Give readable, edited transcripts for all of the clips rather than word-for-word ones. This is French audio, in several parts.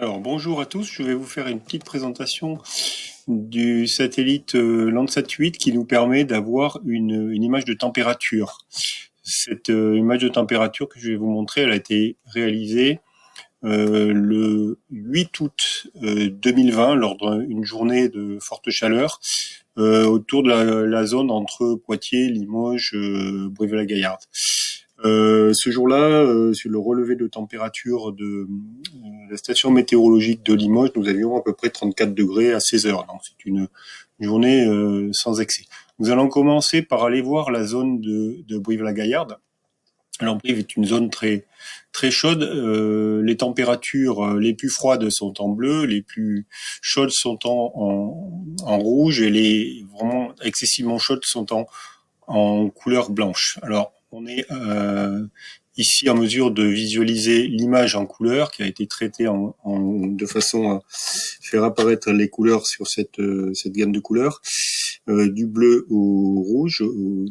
Alors bonjour à tous, je vais vous faire une petite présentation du satellite Landsat 8 qui nous permet d'avoir une image de température. Cette image de température que je vais vous montrer, elle a été réalisée le 8 août 2020 lors d'une journée de forte chaleur autour de la zone entre Poitiers, Limoges, Brive-la-Gaillarde. Ce jour-là, sur le relevé de température de la station météorologique de Limoges, nous avions à peu près 34 degrés à 16 heures. Donc c'est une journée sans excès. Nous allons commencer par aller voir la zone de Brive-la-Gaillarde. Alors Brive est une zone très chaude. Les températures les plus froides sont en bleu, les plus chaudes sont en rouge et les vraiment excessivement chaudes sont en couleur blanche. Alors, on est ici en mesure de visualiser l'image en couleur qui a été traitée de façon à faire apparaître les couleurs sur cette gamme de couleurs, du bleu au rouge, au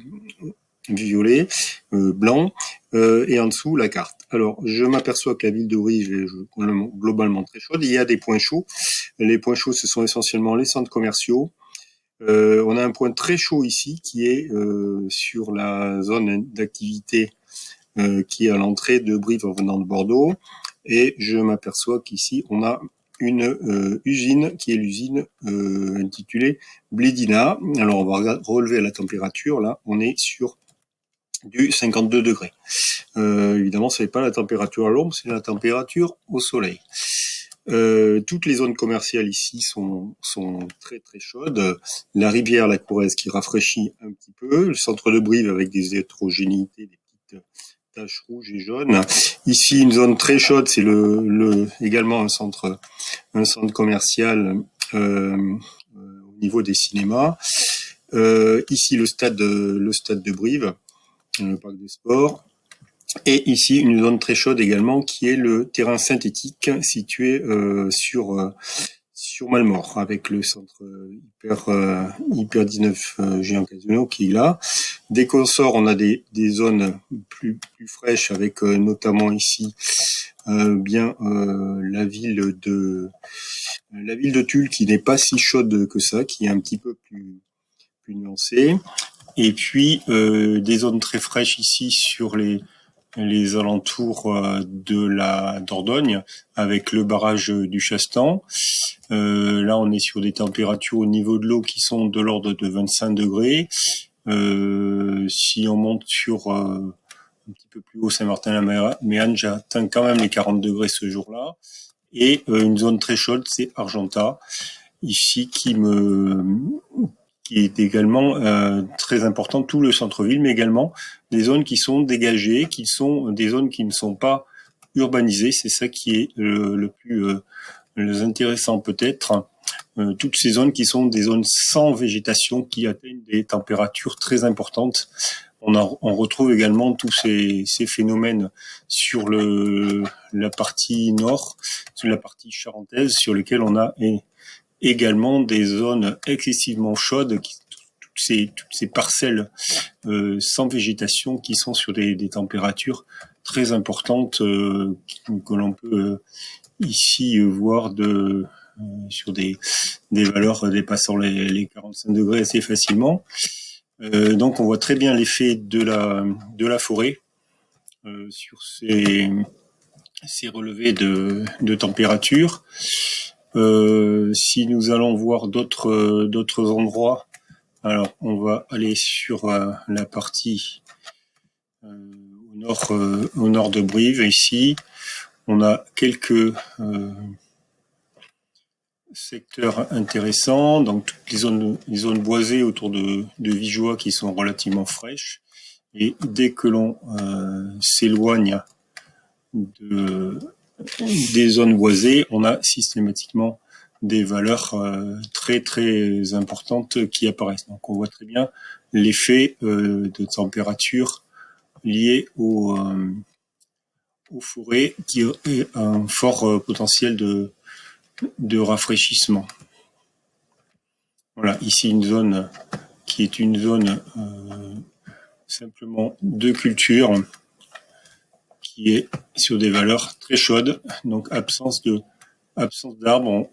violet, blanc, et en dessous la carte. Alors, je m'aperçois que la ville de Brive est globalement très chaude. Il y a des points chauds. Les points chauds, ce sont essentiellement les centres commerciaux. On a un point très chaud ici qui est sur la zone d'activité qui est à l'entrée de Brive en venant de Bordeaux. Et je m'aperçois qu'ici, on a une usine qui est l'usine intitulée Blédina. Alors, on va relever la température. Là, on est sur du 52 degrés. Évidemment, ce n'est pas la température à l'ombre, c'est la température au soleil. Toutes les zones commerciales ici sont très chaudes. La rivière, la Courrèze, qui rafraîchit un petit peu. Le centre de Brive avec des hétérogénéités, des petites taches rouges et jaunes. Ici, une zone très chaude, c'est également un centre commercial au niveau des cinémas. Ici, le stade de Brive, le parc des sports. Et ici, une zone très chaude également, qui est le terrain synthétique situé sur Malmort, avec le centre Hyper 19 Géant Casino qui est là. Dès qu'on sort, on a des zones plus fraîches, avec notamment ici la ville de Tulle, qui n'est pas si chaude que ça, qui est un petit peu plus nuancée. Et puis des zones très fraîches ici sur les alentours de la Dordogne, avec le barrage du Chastan. Là, on est sur des températures au niveau de l'eau qui sont de l'ordre de 25 degrés. Si on monte sur un petit peu plus haut, Saint-Martin-la-Méange, j'atteins quand même les 40 degrés ce jour-là. Et une zone très chaude, c'est Argentat, ici, qui est également très important, tout le centre-ville, mais également des zones qui sont dégagées, qui sont des zones qui ne sont pas urbanisées. C'est ça qui est le plus intéressant peut-être. Toutes ces zones qui sont des zones sans végétation, qui atteignent des températures très importantes. On retrouve également tous ces phénomènes sur la partie nord, sur la partie charentaise, sur lesquelles on a également des zones excessivement chaudes, toutes ces parcelles sans végétation qui sont sur des températures très importantes que l'on peut ici voir sur des valeurs dépassant les 45 degrés assez facilement. Donc on voit très bien l'effet de la forêt sur ces relevés de température. Si nous allons voir d'autres endroits, alors on va aller sur la partie au nord de Brive. Ici, on a quelques secteurs intéressants, donc toutes les zones boisées autour de Vigeois qui sont relativement fraîches. Et dès que l'on s'éloigne des zones boisées, on a systématiquement des valeurs très importantes qui apparaissent. Donc on voit très bien l'effet de température lié aux forêts, qui est un fort potentiel de rafraîchissement. Voilà, ici une zone qui est une zone simplement de culture, qui est sur des valeurs très chaudes, donc absence de Absence d'arbres,